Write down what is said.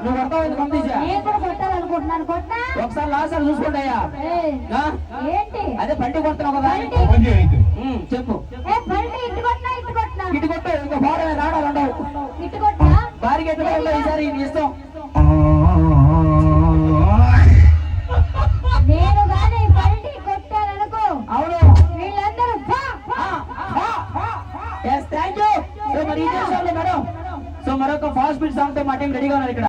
నువ్వు కొడతావు పంపించా నేను కూడా కొట్టాలనుకుంటున్నాను. కొట్టా ఒకసారి లాస్ట్ చూసుకోండి అయ్యా. ఏంటి అదే బండి కొడుతున్నావు కదా చెప్పు. బండి ఇటు కొట్టినా ఇటు కొట్టినా ఇటు కొట్టు ఇంకా బాగా రాడా రెండవు ఇటు కొట్టా భారీగా ఎత్తుగా ఈసారి ఇస్తాం. నేను గాని బండి కొట్టాననుకో అవును వీళ్ళందరూ థ్యాంక్ యూ. సో మరి ఈ మేడం సో మరొక ఫాస్ట్ బీట్ సాంగ్ తో మా టీం రెడీగా ఉన్నారు ఇక్కడ.